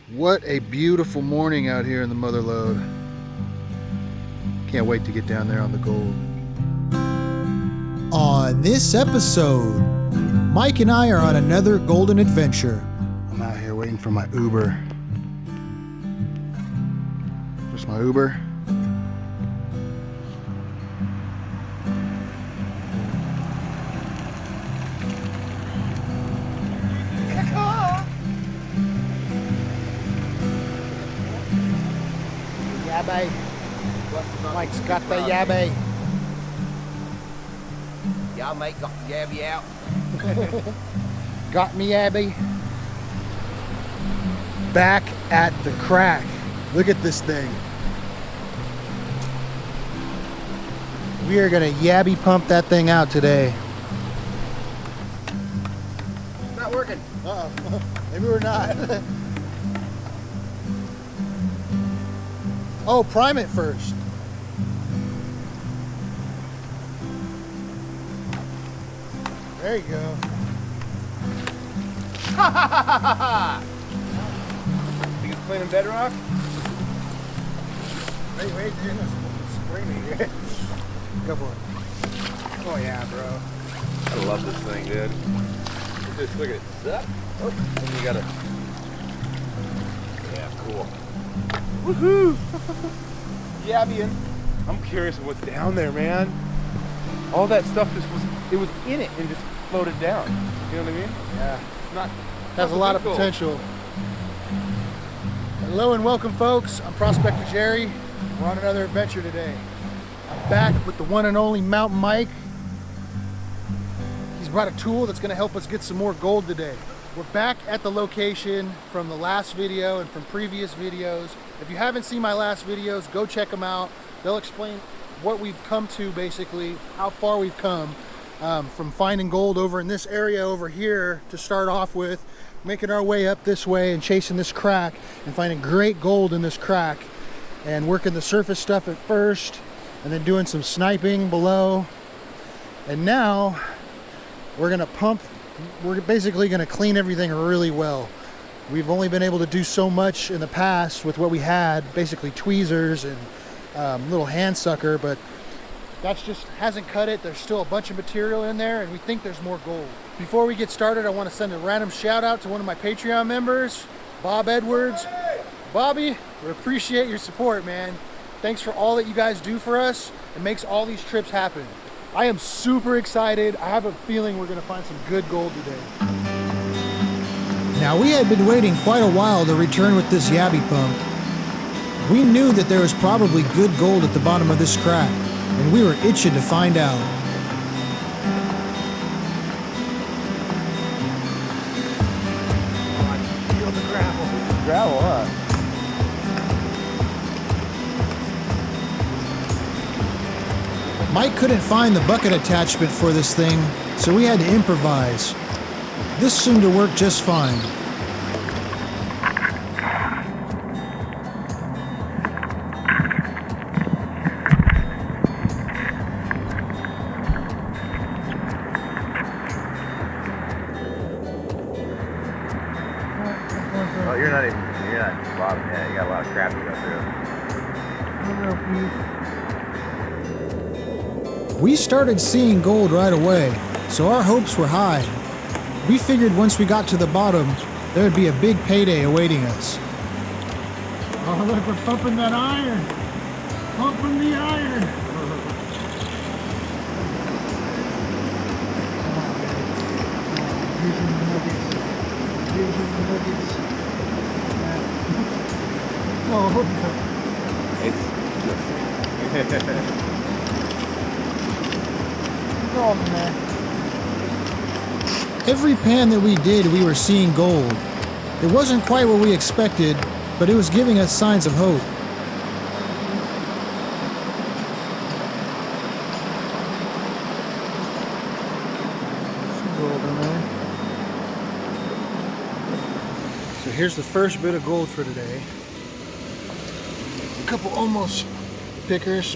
What a beautiful morning out here in the Mother Lode. Can't wait to get down there on the gold. On this episode, Mike and I are on another golden adventure. I'm out here waiting for my Uber. Where's my Uber? Yabby. Mike's got the yabby. Y'all mate got the yabby out. Got me yabby. Back at the crack. Look at this thing. We are gonna yabby pump that thing out today. It's not working. Uh-oh. Maybe we're not. Oh, prime it first. There you go. Think it's cleaning Bedrock? Wait, dude. Spray me. Go for it. Oh, yeah, bro. I love this thing, dude. Just look at it. Zap. Oh, and you gotta. Yeah, cool. Woohoo! Yabbying. I'm curious of what's down there, man. All that stuff it was in it and just floated down. You know what I mean? Yeah. Not. Has a lot of potential. Hello and welcome, folks. I'm Prospector Jerry. We're on another adventure today. I'm back with the one and only Mountain Mike. He's brought a tool that's going to help us get some more gold today. We're back at the location from the last video and from previous videos. If you haven't seen my last videos, go check them out. They'll explain what we've come to, basically, how far we've come from finding gold over in this area over here to start off with, making our way up this way and chasing this crack and finding great gold in this crack and working the surface stuff at first and then doing some sniping below. And now we're gonna pump. We're basically going to clean everything really well. We've only been able to do so much in the past with what we had, basically tweezers and little hand sucker, but that's just hasn't cut it. There's still a bunch of material in there and we think there's more gold. Before we get started, I want to send a random shout out to one of my Patreon members, Bob Edwards. Bobby, we appreciate your support, man. Thanks for all that you guys do for us. It makes all these trips happen. I am super excited. I have a feeling we're gonna find some good gold today. Now, we had been waiting quite a while to return with this yabby pump. We knew that there was probably good gold at the bottom of this crack, and we were itching to find out. Feel the gravel. Gravel, huh? Mike couldn't find the bucket attachment for this thing, so we had to improvise. This seemed to work just fine. Oh, you're not at the bottom yet. You got a lot of crap to go through. We started seeing gold right away, so our hopes were high. We figured once we got to the bottom, there would be a big payday awaiting us. Oh, look, we're pumping that iron. Pumping the iron. Every pan that we did, we were seeing gold. It wasn't quite what we expected, but it was giving us signs of hope. So here's the first bit of gold for today. A couple almost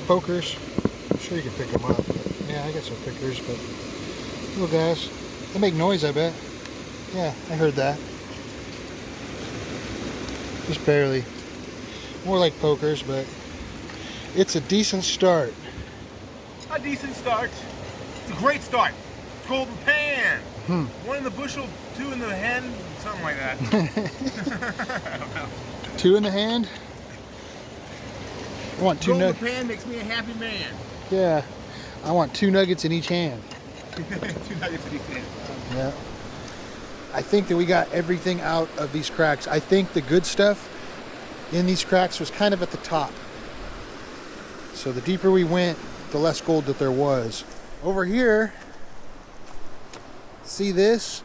pokers. I'm sure you can pick them up. Yeah, I got some pickers, but little guys. They make noise, I bet. Yeah, I heard that. Just barely. More like pokers, but it's a decent start. A decent start. It's a great start. It's golden pan. One in the bushel, two in the hand, something like that. I don't know. Two in the hand? I want two Golden nuggets. pan makes me a happy man. Yeah. I want 2 nuggets in each hand. 2 nuggets in each hand. Yeah. I think that we got everything out of these cracks. I think the good stuff in these cracks was kind of at the top. So the deeper we went, the less gold that there was. Over here, see this?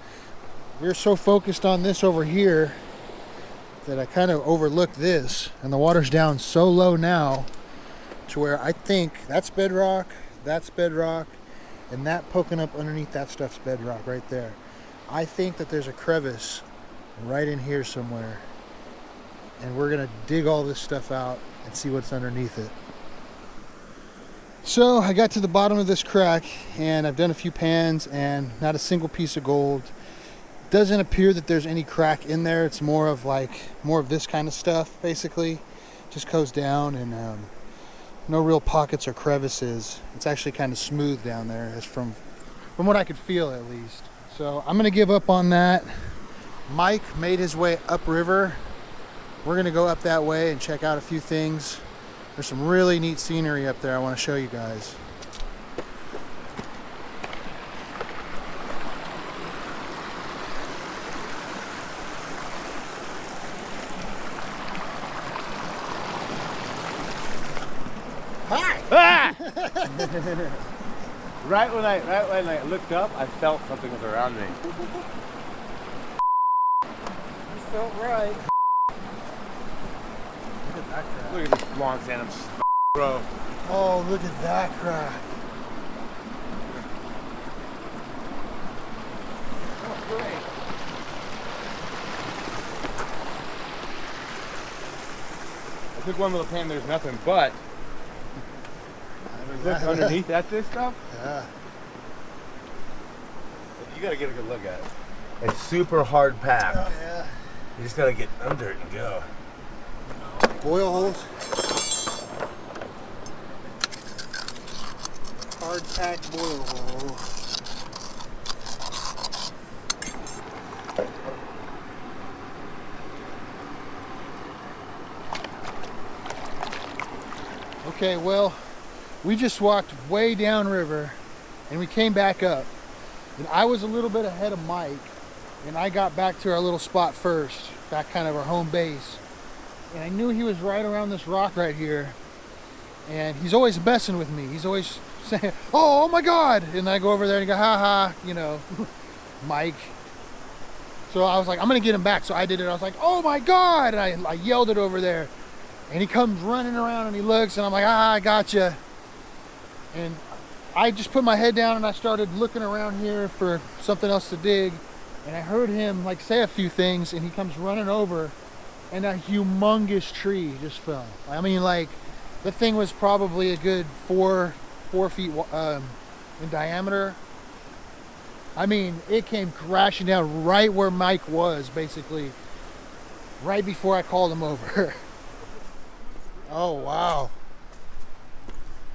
We're so focused on this over here that I kind of overlooked this, and the water's down so low now to where I think that's bedrock, and that poking up underneath that stuff's bedrock right there. I think that there's a crevice right in here somewhere, and we're gonna dig all this stuff out and see what's underneath it. So I got to the bottom of this crack, and I've done a few pans and not a single piece of gold. Doesn't appear that there's any crack in there. It's more of this kind of stuff, basically. Just goes down, and no real pockets or crevices. It's actually kind of smooth down there, as from what I could feel at least. So I'm gonna give up on that. Mike made his way upriver. We're gonna go up that way and check out a few things. There's some really neat scenery up there I want to show you guys. Hi! Ah! Right when I looked up, I felt something was around me. You felt right. Look at that crack. Look at this long sand, bro. Oh, look at that crack. Oh, great. I took one little pan, there's nothing, but look underneath this stuff. Yeah. You gotta get a good look at it. It's super hard packed. Oh yeah. You just gotta get under it and go. Boil holes. Hard packed boil hole. Okay, well, we just walked way downriver and we came back up. And I was a little bit ahead of Mike, and I got back to our little spot first, back kind of our home base. And I knew he was right around this rock right here. And he's always messing with me. He's always saying, oh my God. And I go over there and go, ha ha, you know, Mike. So I was like, I'm gonna get him back. So I did it. I was like, oh my God. And I yelled it over there. And he comes running around and he looks, and I'm like, I gotcha. And I just put my head down and I started looking around here for something else to dig. And I heard him like say a few things, and he comes running over, and a humongous tree just fell. I mean, like, the thing was probably a good four feet in diameter. I mean, it came crashing down right where Mike was, basically, right before I called him over. Oh, wow.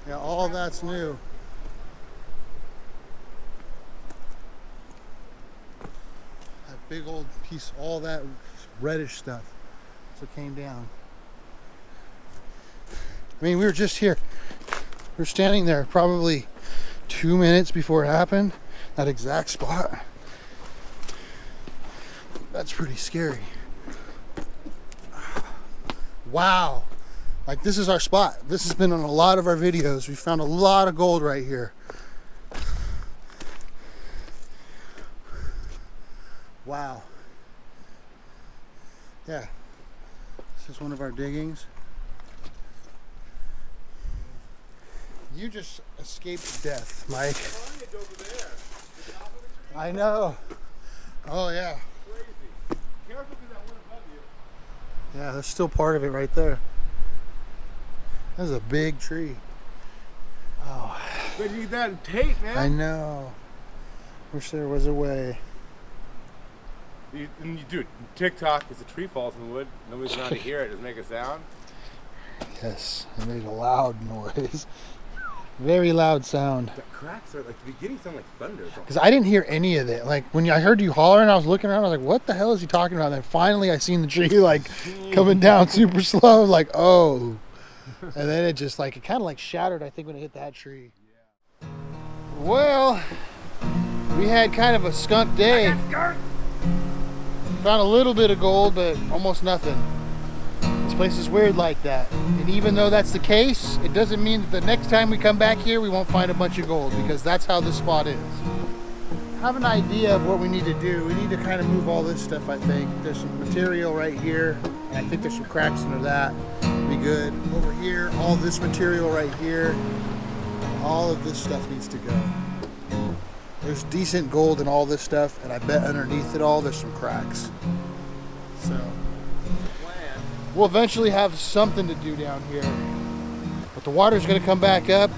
Yeah, all that's new. That big old piece, all that reddish stuff. So it came down. I mean, we were just here. We were standing there probably 2 minutes before it happened. That exact spot. That's pretty scary. Wow. Like, this is our spot. This has been on a lot of our videos. We found a lot of gold right here. Wow. Yeah. This is one of our diggings. You just escaped death, Mike. I know. Oh, yeah. Yeah, there's still part of it right there. That's a big tree. Oh. But you need that tape, man. I know. Wish there was a way. Dude, TikTok is a tree falls in the wood. Nobody's allowed to hear it. Does it make a sound? Yes, it made a loud noise. Very loud sound. The cracks are like the beginning sound like thunder. Because I didn't hear any of it. Like when I heard you hollering, I was looking around. I was like, "What the hell is he talking about?" And then finally, I seen the tree like coming down super slow. Like, oh. And then it just like, it kind of like shattered, I think, when it hit that tree. Yeah. Well, we had kind of a skunk day. Found a little bit of gold, but almost nothing. This place is weird like that. And even though that's the case, it doesn't mean that the next time we come back here, we won't find a bunch of gold, because that's how this spot is. I have an idea of what we need to do. We need to kind of move all this stuff, I think. There's some material right here, and I think there's some cracks under that. Be good. Over here, all this material right here, all of this stuff needs to go. There's decent gold in all this stuff, and I bet underneath it all there's some cracks. So we'll eventually have something to do down here. But the water's gonna come back up.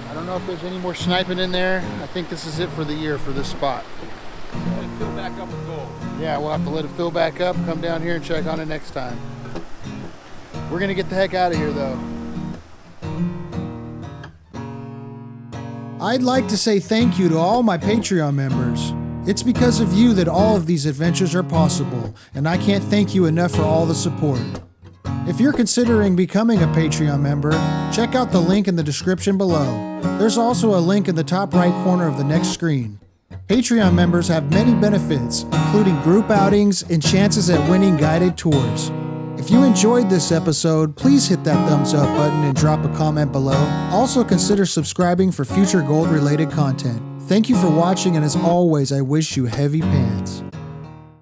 I don't know if there's any more sniping in there. I think this is it for the year for this spot. Let it fill back up with gold. Yeah, we'll have to let it fill back up, come down here and check on it next time. We're gonna get the heck out of here though. I'd like to say thank you to all my Patreon members. It's because of you that all of these adventures are possible, and I can't thank you enough for all the support. If you're considering becoming a Patreon member, check out the link in the description below. There's also a link in the top right corner of the next screen. Patreon members have many benefits, including group outings and chances at winning guided tours. If you enjoyed this episode, please hit that thumbs up button and drop a comment below. Also consider subscribing for future gold related content. Thank you for watching, and as always, I wish you heavy pants.